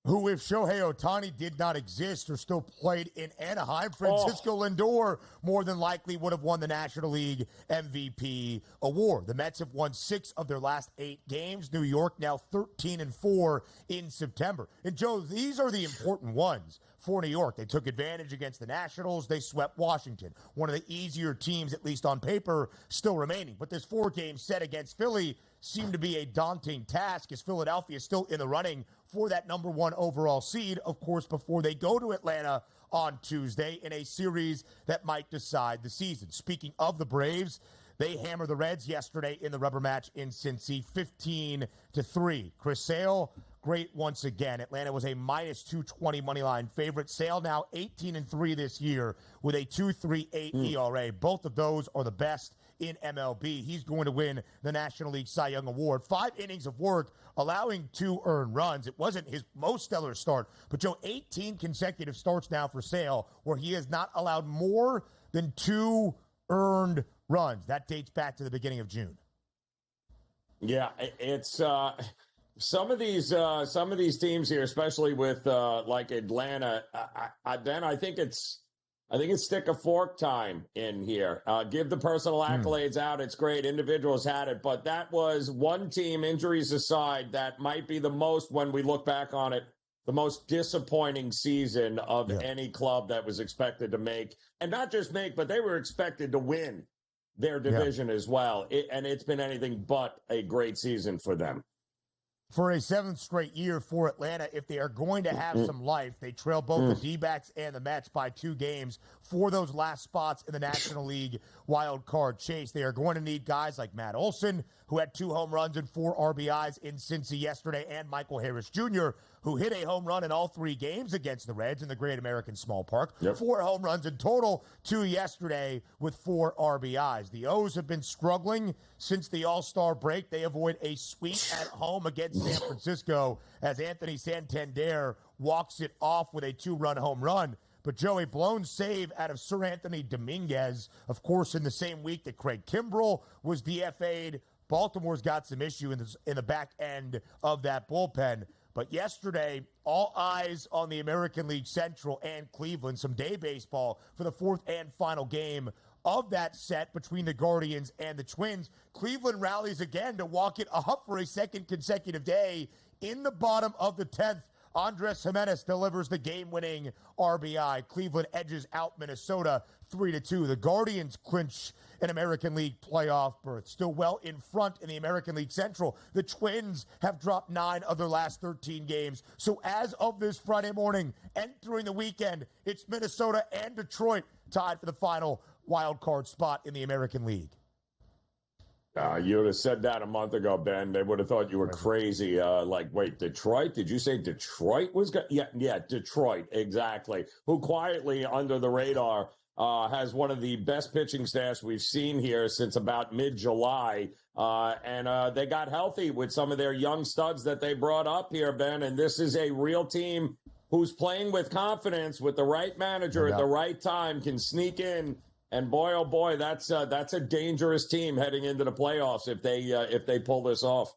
Who, if Shohei Ohtani did not exist or still played in Anaheim, Francisco Lindor more than likely would have won the National League MVP award. The Mets have won 6 of their last 8 games. New York now 13-4 in September. And, Joe, these are the important ones for New York. They took advantage against the Nationals. They swept Washington, one of the easier teams, at least on paper, still remaining. But this 4-game set against Philly seemed to be a daunting task as Philadelphia is still in the running for that number 1 overall seed, of course, before they go to Atlanta on Tuesday in a series that might decide the season. Speaking of the Braves, they hammered the Reds yesterday in the rubber match in Cincy, 15-3. Chris Sale, great once again. Atlanta was a minus 220 moneyline favorite. Sale now 18-3 this year with a 2.38 ERA. Both of those are the best in MLB. He's going to win the National League Cy Young Award. 5 innings of work, allowing 2 earned runs. It wasn't his most stellar start, but Joe, 18 consecutive starts now for Sale where he has not allowed more than 2 earned runs. That dates back to the beginning of June. Yeah, it's some of these teams here, especially with like Atlanta. I think it's stick a fork time in here. Give the personal accolades out. It's great. Individuals had it, but that was one team, injuries aside, that might be the most when we look back on it the most disappointing season of any club that was expected to make, and not just make, but they were expected to win their division as well. And it's been anything but a great season for them. For a 7th straight year for Atlanta, if they are going to have some life, they trail both the D-backs and the Mets by 2 games for those last spots in the National League wild card chase. They are going to need guys like Matt Olson, who had 2 home runs and 4 RBIs in Cincy yesterday, and Michael Harris Jr., who hit a home run in all 3 games against the Reds in the Great American Small Park. 4 home runs in total, 2 yesterday with 4 RBIs. The O's have been struggling since the All-Star break. They avoid a sweep at home against San Francisco as Anthony Santander walks it off with a 2-run home run. But Joey, blown save out of Sir Anthony Dominguez, of course, in the same week that Craig Kimbrell was DFA'd. Baltimore's got some issue in the back end of that bullpen. But yesterday, all eyes on the American League Central and Cleveland, some day baseball for the 4th and final game of that set between the Guardians and the Twins. Cleveland rallies again to walk it up for a 2nd consecutive day in the bottom of the 10th. Andres Jimenez delivers the game-winning RBI. Cleveland edges out Minnesota 3-2. The Guardians clinch an American League playoff berth, still well in front in the American League Central. The Twins have dropped 9 of their last 13 games. So as of this Friday morning, entering the weekend, it's Minnesota and Detroit tied for the final wild card spot in the American League. You would have said that a month ago, Ben. They would have thought you were crazy. Wait, Detroit? Did you say Detroit was good? Yeah, Detroit, exactly. Who quietly, under the radar, has one of the best pitching staffs we've seen here since about mid-July. And they got healthy with some of their young studs that they brought up here, Ben. And this is a real team who's playing with confidence, with the right manager at the right time, can sneak in. And boy, oh boy, that's a dangerous team heading into the playoffs if they pull this off.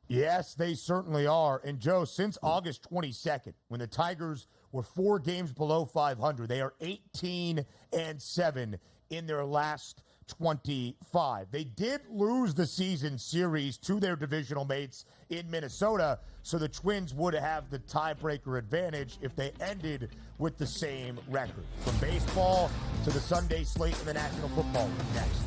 Yes, they certainly are. And Joe, since August 22nd, when the Tigers were 4 games below 500, they are 18-7 in their last 25. They did lose the season series to their divisional mates in Minnesota, so the Twins would have the tiebreaker advantage if they ended with the same record. From baseball to the Sunday slate in the National Football League next.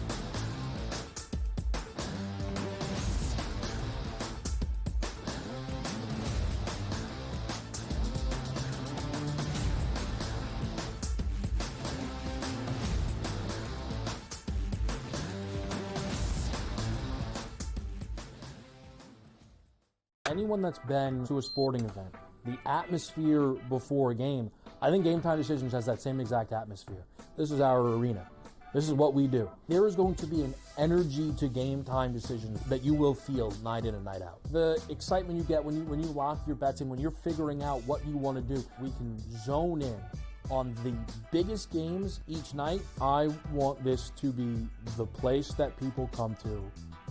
Anyone that's been to a sporting event, the atmosphere before a game, I think Game Time Decisions has that same exact atmosphere. This is our arena. This is what we do. There is going to be an energy to Game Time Decisions that you will feel night in and night out. The excitement you get when you lock your bets in, when you're figuring out what you want to do, we can zone in on the biggest games each night. I want this to be the place that people come to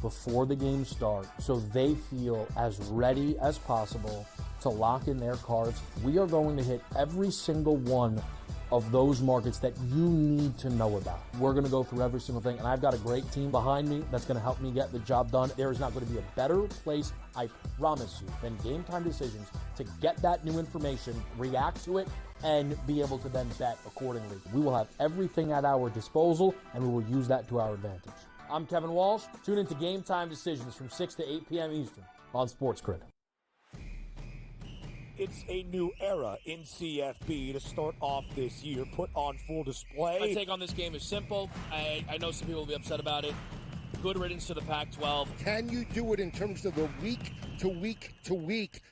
before the games start so they feel as ready as possible to lock in their cards. We are going to hit every single one of those markets that you need to know about. We're going to go through every single thing, and I've got a great team behind me that's going to help me get the job done. There is not going to be a better place, I promise you, than Game Time Decisions to get that new information, react to it, and be able to then bet accordingly. We will have everything at our disposal, and we will use that to our advantage. I'm Kevin Walsh. Tune into Game Time Decisions from 6 to 8 p.m. Eastern on SportsGrid. It's a new era in CFB to start off this year, put on full display. My take on this game is simple. I know some people will be upset about it. Good riddance to the Pac-12. Can you do it in terms of the week to week to week?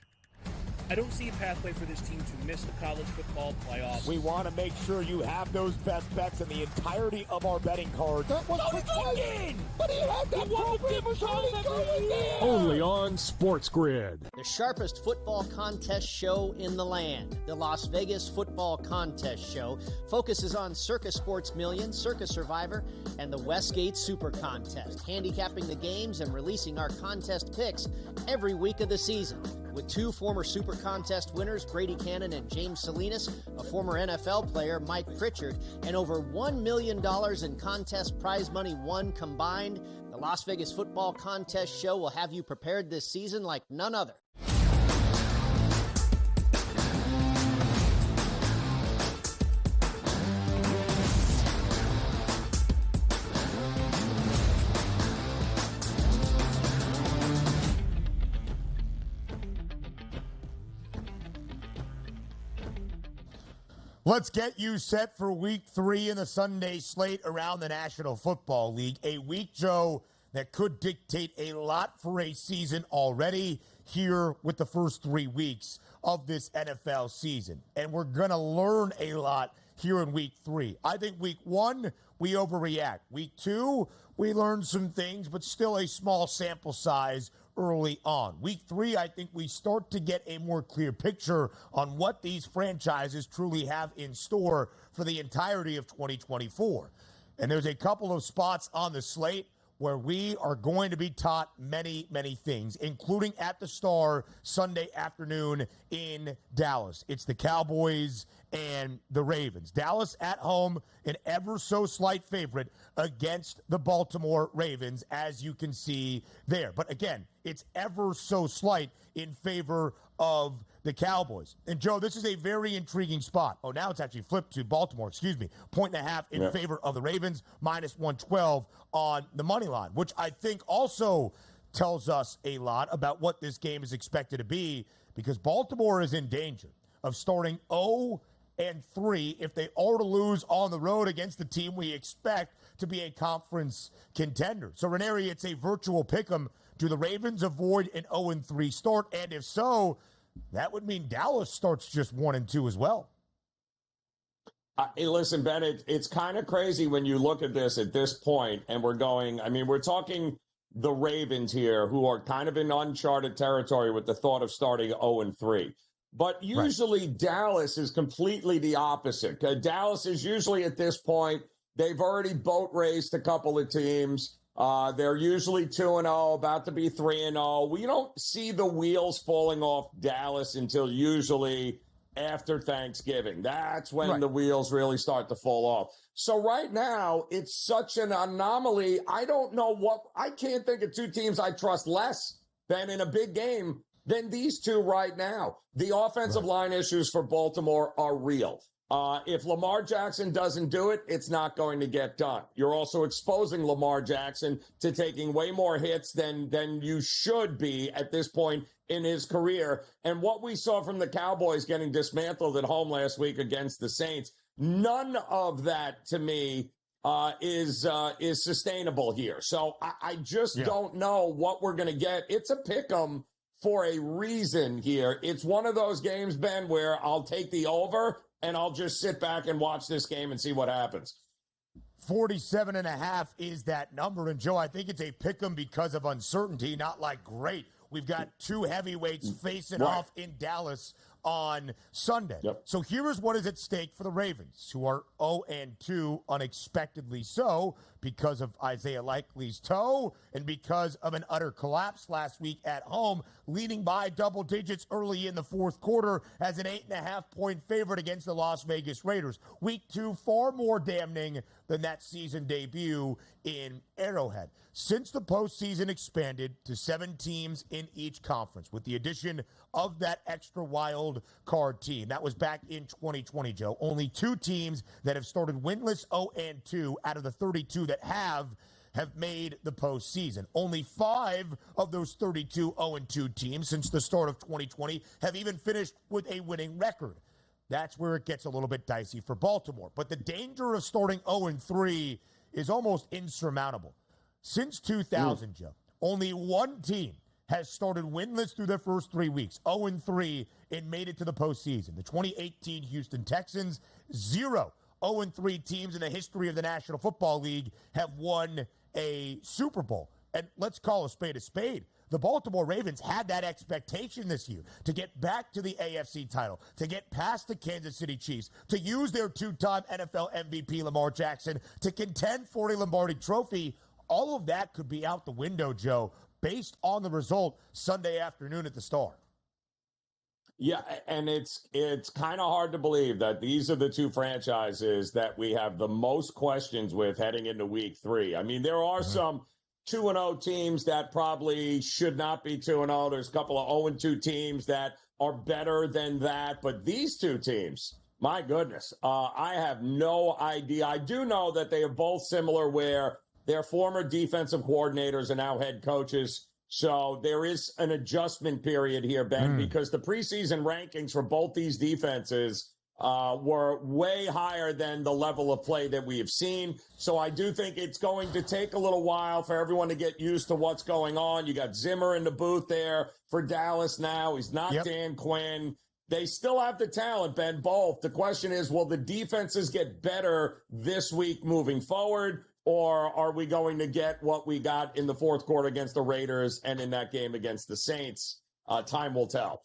I don't see a pathway for this team to miss the college football playoffs. We want to make sure you have those best bets in the entirety of our betting cards. That was in! But he had that program was only going there! Only on SportsGrid. The sharpest football contest show in the land, the Las Vegas Football Contest Show, focuses on Circus Sports Million, Circus Survivor, and the Westgate Super Contest, handicapping the games and releasing our contest picks every week of the season. With 2 former Super Contest winners, Brady Cannon and James Salinas, a former NFL player, Mike Pritchard, and over $1 million in contest prize money won combined, the Las Vegas Football Contest Show will have you prepared this season like none other. Let's get you set for week 3 in the Sunday slate around the National Football League. A week, Joe, that could dictate a lot for a season already here with the first 3 weeks of this NFL season. And we're going to learn a lot here in week 3. I think week 1, we overreact. Week 2, we learn some things, but still a small sample size early on. Week 3, I think we start to get a more clear picture on what these franchises truly have in store for the entirety of 2024. And there's a couple of spots on the slate where we are going to be taught many, many things, including at the Star Sunday afternoon in Dallas. It's the Cowboys and the Ravens. Dallas at home, an ever so slight favorite against the Baltimore Ravens, as you can see there. But again, it's ever so slight in favor of the Cowboys. And Joe, this is a very intriguing spot. Oh, now it's actually flipped to Baltimore, 1.5 in favor of the Ravens, minus 112 on the money line, which I think also tells us a lot about what this game is expected to be, because Baltimore is in danger of starting 0-3 if they are to lose on the road against the team we expect to be a conference contender. So, Ranieri, it's a virtual pick'em. Do the Ravens avoid an 0-3 start? And if so, that would mean Dallas starts just 1-2 as well. Hey, listen, Ben, it's kind of crazy when you look at this point, and we're talking the Ravens here, who are kind of in uncharted territory with the thought of starting 0-3. But usually Dallas is completely the opposite. Dallas is usually at this point, they've already boat raced a couple of teams. They're usually 2-0, about to be 3-0. We don't see the wheels falling off Dallas until usually after Thanksgiving. That's when the wheels really start to fall off. So right now, it's such an anomaly. I can't think of 2 teams I trust less than in a big game than these 2 right now. The offensive line issues for Baltimore are real. If Lamar Jackson doesn't do it, it's not going to get done. You're also exposing Lamar Jackson to taking way more hits than you should be at this point in his career. And what we saw from the Cowboys getting dismantled at home last week against the Saints, none of that to me is sustainable here. So I just don't know what we're going to get. It's a pick'em for a reason here. It's one of those games, Ben, where I'll take the over and I'll just sit back and watch this game and see what happens. 47.5 is that number. And, Joe, I think it's a pick'em because of uncertainty, not like great. We've got 2 heavyweights facing off in Dallas on Sunday. So here is what is at stake for the Ravens, who are 0-2, unexpectedly so, because of Isaiah Likely's toe and because of an utter collapse last week at home, leading by double digits early in the fourth quarter as an 8.5-point favorite against the Las Vegas Raiders. Week 2, far more damning than that season debut in Arrowhead. Since the postseason expanded to 7 teams in each conference, with the addition of that extra wild card team, that was back in 2020, Joe. Only 2 teams that have started winless 0-2 out of the 32 that have made the postseason. Only 5 of those 32 0-2 teams since the start of 2020 have even finished with a winning record. That's where it gets a little bit dicey for Baltimore. But the danger of starting 0-3 is almost insurmountable. Since 2000, Joe, only 1 team has started winless through their first 3 weeks, 0-3, and made it to the postseason. The 2018 Houston Texans. 0 0-3 teams in the history of the National Football League have won a Super Bowl. And let's call a spade a spade. The Baltimore Ravens had that expectation this year to get back to the AFC title, to get past the Kansas City Chiefs, to use their 2-time NFL MVP Lamar Jackson, to contend for a Lombardi Trophy. All of that could be out the window, Joe, based on the result Sunday afternoon at the Star. Yeah, and it's kind of hard to believe that these are the 2 franchises that we have the most questions with heading into week 3. I mean, there are some 2-0 teams that probably should not be 2-0. There's a couple of 0-2 teams that are better than that. But these 2 teams, my goodness, I have no idea. I do know that they are both similar where their former defensive coordinators are now head coaches. So there is an adjustment period here, Ben, because the preseason rankings for both these defenses were way higher than the level of play that we have seen. So I do think it's going to take a little while for everyone to get used to what's going on. You got Zimmer in the booth there for Dallas now. He's not Dan Quinn. They still have the talent, Ben, both. The question is, will the defenses get better this week moving forward, or are we going to get what we got in the fourth quarter against the Raiders and in that game against the Saints? Time will tell.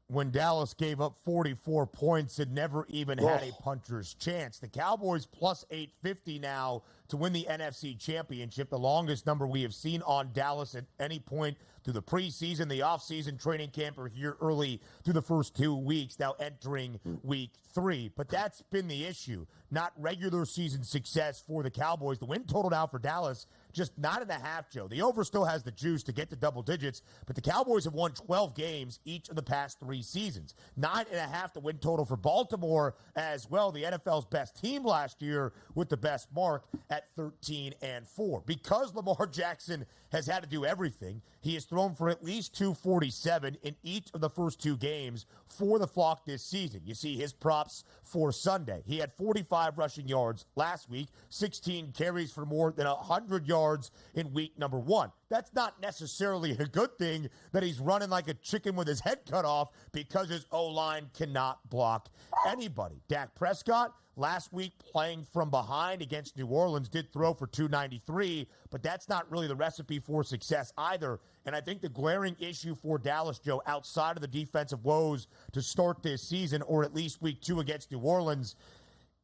When Dallas gave up 44 points and never even had a puncher's chance. The Cowboys plus 850 now to win the NFC Championship, the longest number we have seen on Dallas at any point through the preseason, the offseason, training camp, or here early through the first 2 weeks, now entering week 3. But that's been the issue, not regular season success for the Cowboys. The win total now for Dallas, just 9.5, Joe. The over still has the juice to get to double digits, but the Cowboys have won 12 games each of the past 3 seasons. 9.5 the win total for Baltimore as well, the NFL's best team last year with the best mark at 13-4. Because Lamar Jackson has had to do everything, he has thrown for at least 247 in each of the first 2 games for the flock this season. You see his props for Sunday. He had 45 rushing yards last week, 16 carries for more than 100 yards in week number 1. That's not necessarily a good thing that he's running like a chicken with his head cut off because his O-line cannot block anybody. Dak Prescott, last week playing from behind against New Orleans, did throw for 293, but that's not really the recipe for success either. And I think the glaring issue for Dallas, Joe, outside of the defensive woes to start this season, or at least week 2 against New Orleans,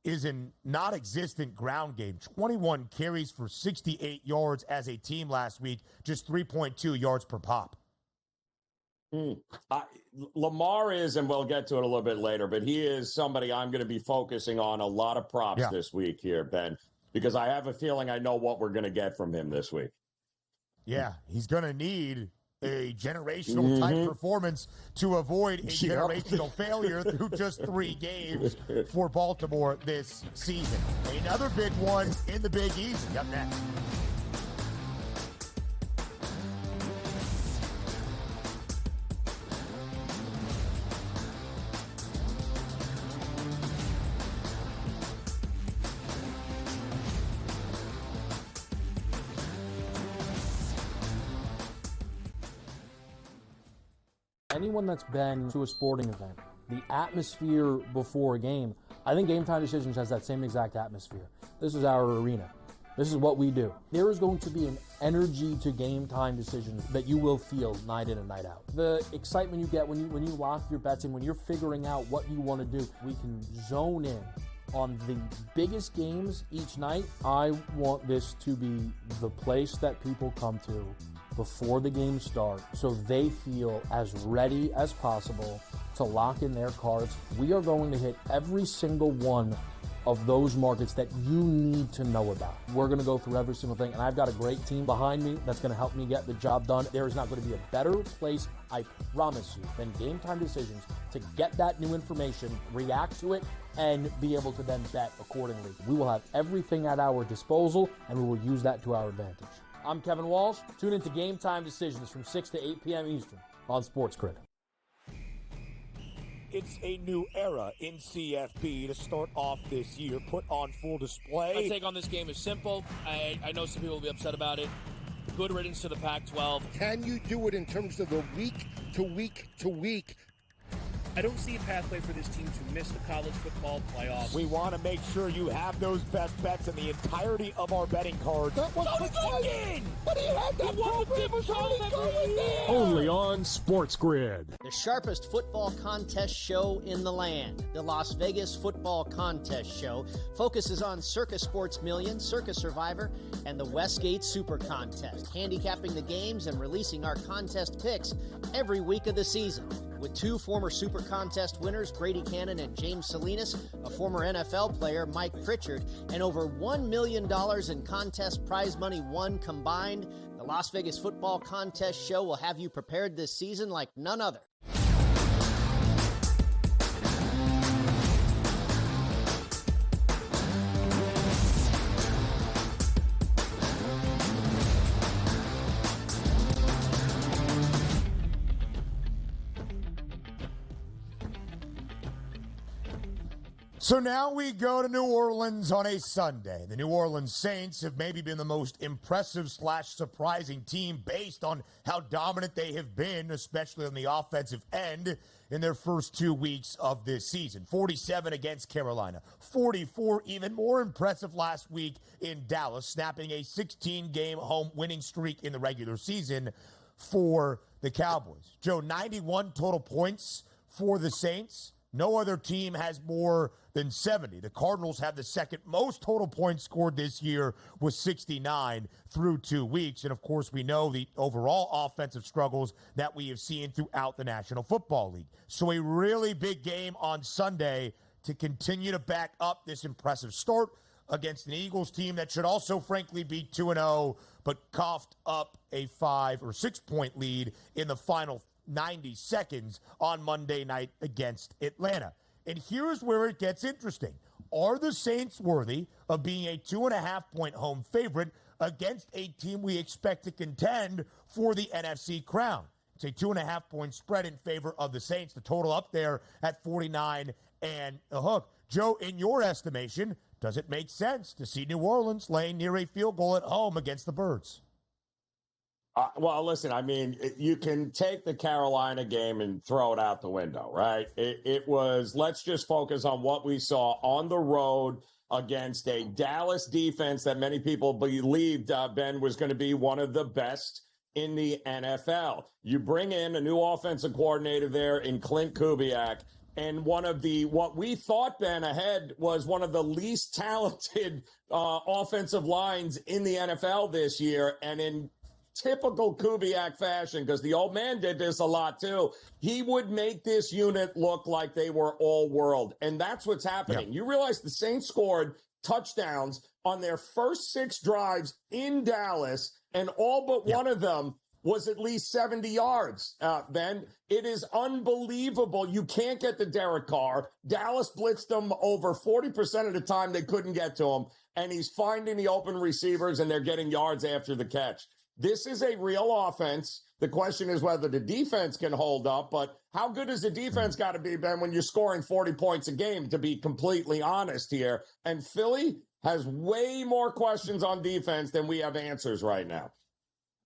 is a non-existent ground game. 21 carries for 68 yards as a team last week, just 3.2 yards per pop. Lamar is, and we'll get to it a little bit later, but he is somebody I'm going to be focusing on a lot of props this week here, Ben, because I have a feeling I know what we're going to get from him this week. Yeah, he's going to need a generational type performance to avoid a generational failure through just 3 games for Baltimore this season. Another big one in the Big Easy up next. Anyone that's been to a sporting event, the atmosphere before a game, I think Game Time Decisions has that same exact atmosphere. This is our arena. This is what we do. There is going to be an energy to Game Time Decisions that you will feel night in and night out. The excitement you get when you lock your bets in, when you're figuring out what you want to do, we can zone in on the biggest games each night. I want this to be the place that people come to before the games start so they feel as ready as possible to lock in their cards. We are going to hit every single one of those markets that you need to know about. We're going to go through every single thing, and I've got a great team behind me that's going to help me get the job done. There is not going to be a better place, I promise you, than Game Time Decisions to get that new information, react to it, and be able to then bet accordingly. We will have everything at our disposal, and we will use that to our advantage. I'm Kevin Walsh. Tune into Game Time Decisions from 6 to 8 p.m. Eastern on SportsGrid. It's a new era in CFB to start off this year, put on full display. My take on this game is simple. I know some people will be upset about it. Good riddance to the Pac-12. Can you do it in terms of the week to week to week? I don't see a pathway for this team to miss the college football playoffs. We want to make sure you have those best bets in the entirety of our betting cards. That was Again! but he had that program was already going there. Only on SportsGrid. The sharpest football contest show in the land, the Las Vegas Football Contest Show, focuses on Circus Sports Million, Circus Survivor, and the Westgate Super Contest, handicapping the games and releasing our contest picks every week of the season. With 2 former Super Contest winners, Brady Cannon and James Salinas, a former NFL player, Mike Pritchard, and over $1 million in contest prize money won combined, the Las Vegas Football Contest Show will have you prepared this season like none other. So now we go to New Orleans on a Sunday. The New Orleans Saints have maybe been the most impressive / surprising team based on how dominant they have been, especially on the offensive end in their first 2 weeks of this season. 47 against Carolina, 44, even more impressive last week in Dallas, snapping a 16-game home winning streak in the regular season for the Cowboys. Joe, 91 total points for the Saints. No other team has more than 70. The Cardinals have the second most total points scored this year with 69 through 2 weeks. And, of course, we know the overall offensive struggles that we have seen throughout the National Football League. So a really big game on Sunday to continue to back up this impressive start against an Eagles team that should also, frankly, be 2-0, but coughed up a 5 or 6 point lead in the final 90 seconds on Monday night against Atlanta. And here's where it gets interesting. Are the Saints worthy of being a 2.5 point home favorite against a team we expect to contend for the NFC crown? It's a 2.5 point spread in favor of the Saints. The total up there at 49 and a hook. Joe, in your estimation, does it make sense to see New Orleans laying near a field goal at home against the Birds? Well, listen, I mean, you can take the Carolina game and throw it out the window, right? It was, let's just focus on what we saw on the road against a Dallas defense that many people believed, Ben, was going to be one of the best in the NFL. You bring in a new offensive coordinator there in Clint Kubiak, and one of the, what we thought, Ben, ahead was one of the least talented offensive lines in the NFL this year. And in typical Kubiak fashion, because the old man did this a lot too, he would make this unit look like they were all world. And that's what's happening. You realize the Saints scored touchdowns on their first 6 drives in Dallas, and all but one of them was at least 70 yards, Ben. It is unbelievable. You can't get to Derek Carr. Dallas blitzed him over 40% of the time. They couldn't get to him. And he's finding the open receivers, and they're getting yards after the catch. This is a real offense. The question is whether the defense can hold up, but how good has the defense got to be, Ben, when you're scoring 40 points a game, to be completely honest here? And Philly has way more questions on defense than we have answers right now.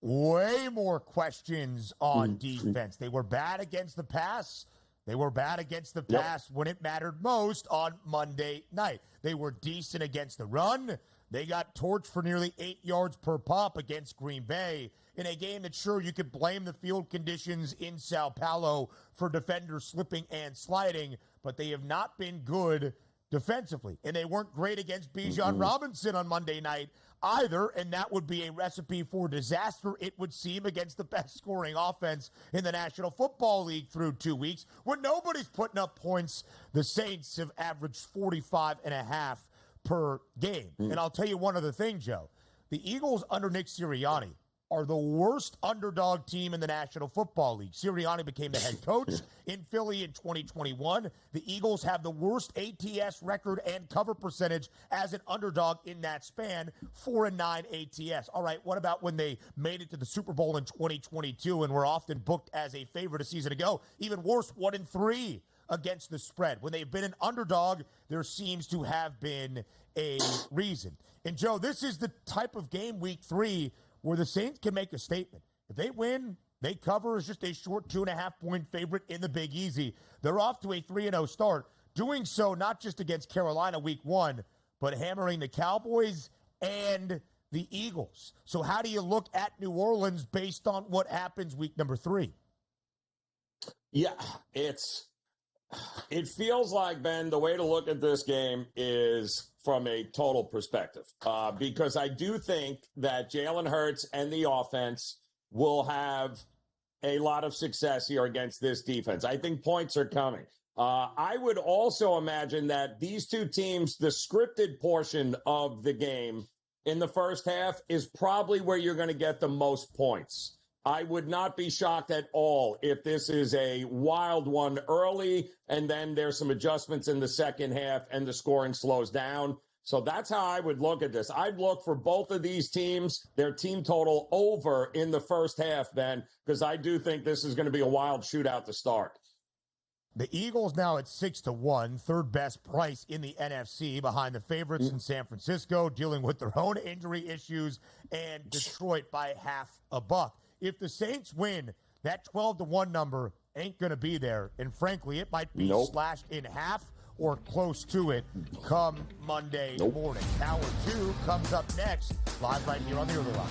Way more questions on defense. They were bad against the pass. They were bad against the pass when it mattered most on Monday night. They were decent against the run. They got torched for nearly 8 yards per pop against Green Bay in a game that, sure, you could blame the field conditions in Sao Paulo for defenders slipping and sliding, but they have not been good defensively. And they weren't great against Bijan Robinson on Monday night either, and that would be a recipe for disaster, it would seem, against the best scoring offense in the National Football League through 2 weeks. When nobody's putting up points, the Saints have averaged 45.5 per game. And I'll tell you one other thing, Joe. The Eagles under Nick Sirianni are the worst underdog team in the National Football League. Sirianni became the head coach in Philly in 2021. The Eagles have the worst ATS record and cover percentage as an underdog in that span, 4-9 ATS. All right, what about when they made it to the Super Bowl in 2022 and were often booked as a favorite a season ago? Even worse, 1-3 against the spread. When they've been an underdog, there seems to have been a reason. And, Joe, this is the type of game, week 3, where the Saints can make a statement. If they win, they cover as just a short 2.5 point favorite in the Big Easy. They're off to a 3-0 start, doing so not just against Carolina week 1, but hammering the Cowboys and the Eagles. So how do you look at New Orleans based on what happens week number 3? Yeah, it feels like, Ben, the way to look at this game is from a total perspective, because I do think that Jalen Hurts and the offense will have a lot of success here against this defense. I think points are coming. I would also imagine that these two teams, the scripted portion of the game in the first half is probably where you're going to get the most points. I would not be shocked at all if this is a wild one early and then there's some adjustments in the second half and the scoring slows down. So that's how I would look at this. I'd look for both of these teams, their team total over in the first half, Ben, because I do think this is going to be a wild shootout to start. The Eagles now at 6-1, third best price in the NFC, behind the favorites in San Francisco, dealing with their own injury issues, and Detroit by $0.50. If the Saints win, that 12-1 number ain't going to be there, and frankly, it might be slashed in half or close to it come Monday morning. Hour 2 comes up next, live right here on the Early Line.